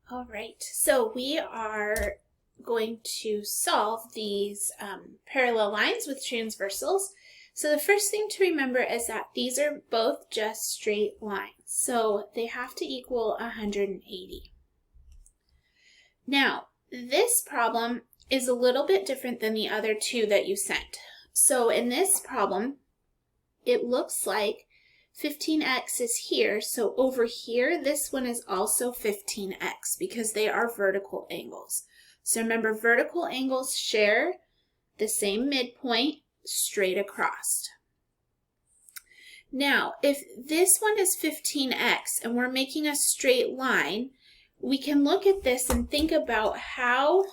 All right, so we are going to solve these parallel lines with transversals. So the first thing to remember is that these are both just straight lines. So they have to equal 180. Now, this problem is a little bit different than the other two that you sent. So in this problem, it looks like 15x is here, so over here, this one is also 15x because they are vertical angles. So remember, vertical angles share the same midpoint straight across. Now, if this one is 15x and we're making a straight line, we can look at this and think about how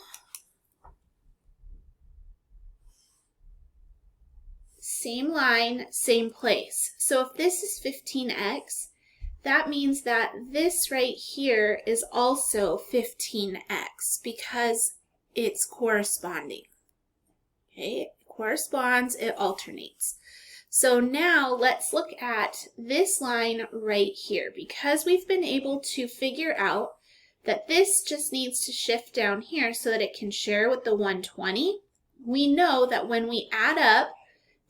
same line, same place. So if this is 15x, that means that this right here is also 15x because it's corresponding. Okay, it corresponds, it alternates. So now let's look at this line right here. Because we've been able to figure out that this just needs to shift down here so that it can share with the 120, we know that when we add up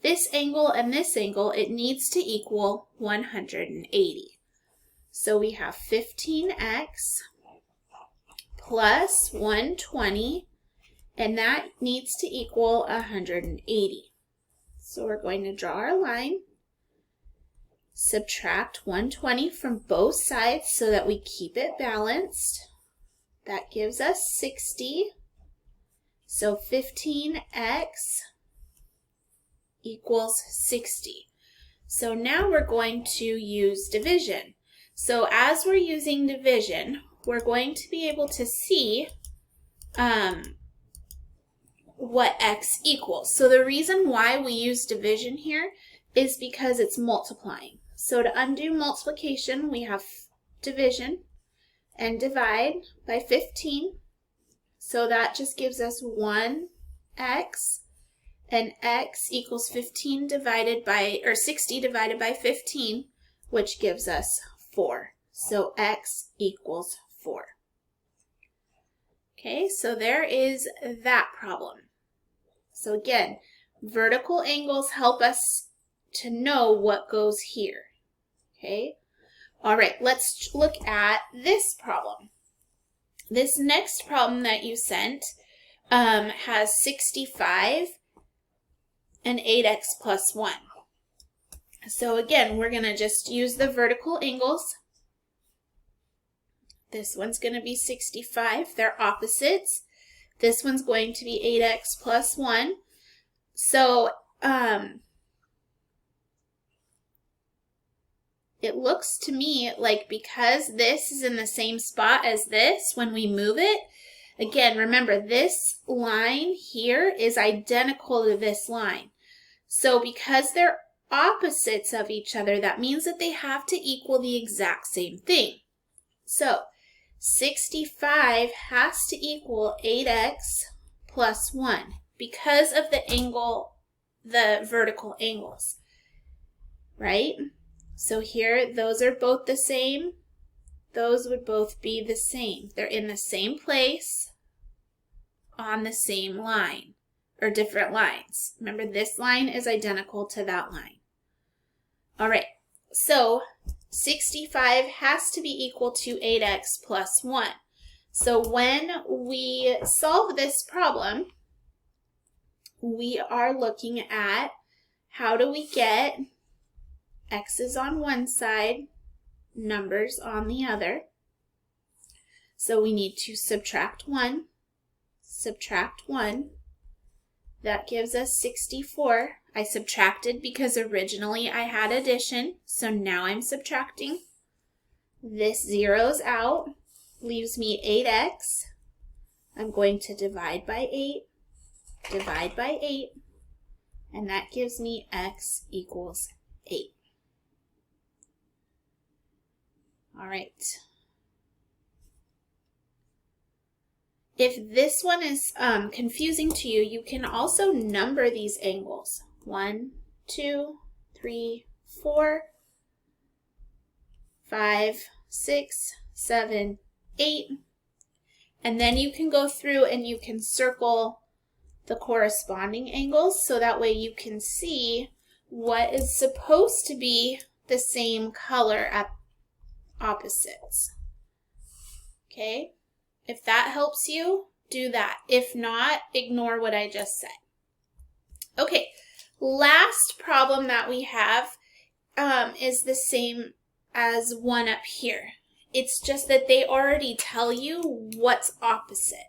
this angle and this angle, it needs to equal 180. So we have 15x plus 120, and that needs to equal 180. So we're going to draw our line, subtract 120 from both sides so that we keep it balanced. That gives us 60. So 15x equals 60. So now we're going to use division. So as we're using division, we're going to be able to see what x equals. So the reason why we use division here is because it's multiplying. So to undo multiplication, we have division and divide by 15. So that just gives us 1x. And x equals 15 divided by, or 60 divided by 15, which gives us 4. So x equals 4. Okay, so there is that problem. So again, vertical angles help us to know what goes here. Okay, all right, let's look at this problem. This next problem that you sent has 65 and 8x plus 1. So again, we're going to just use the vertical angles. This one's going to be 65. They're opposites. This one's going to be 8x plus 1. So it looks to me like because this is in the same spot as this, when we move it, again, remember this line here is identical to this line. So because they're opposites of each other, that means that they have to equal the exact same thing. So 65 has to equal 8x plus 1 because of the angle, the vertical angles, right? So here, those are both the same. Those would both be the same. They're in the same place on the same line. Or different lines. Remember, this line is identical to that line. All right, so 65 has to be equal to 8x plus 1. So when we solve this problem, we are looking at how do we get x's on one side, numbers on the other. So we need to subtract 1, subtract 1. That gives us 64. I subtracted because originally I had addition, so now I'm subtracting. This zeroes out, leaves me 8x. I'm going to divide by 8, divide by 8, and that gives me x equals 8. All right. If this one is confusing to you, you can also number these angles. 1, 2, 3, 4, 5, 6, 7, 8. And then you can go through and you can circle the corresponding angles so that way you can see what is supposed to be the same color at opposites. Okay? If that helps you, do that. If not, ignore what I just said. Okay, last problem that we have is the same as one up here. It's just that they already tell you what's opposite.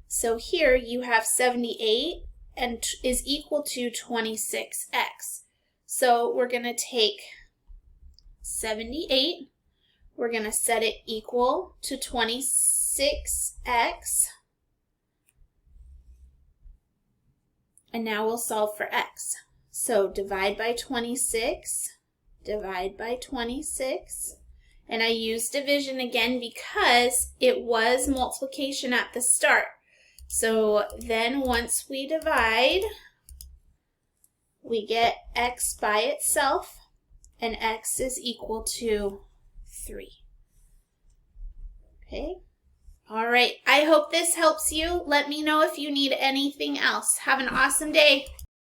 So here you have 78 and is equal to 26x. So we're going to take 78, we're going to set it equal to 26x, and now we'll solve for x. So divide by 26, divide by 26, and I use division again because it was multiplication at the start. So then once we divide, we get x by itself, and x is equal to 3. Okay? All right. I hope this helps you. Let me know if you need anything else. Have an awesome day.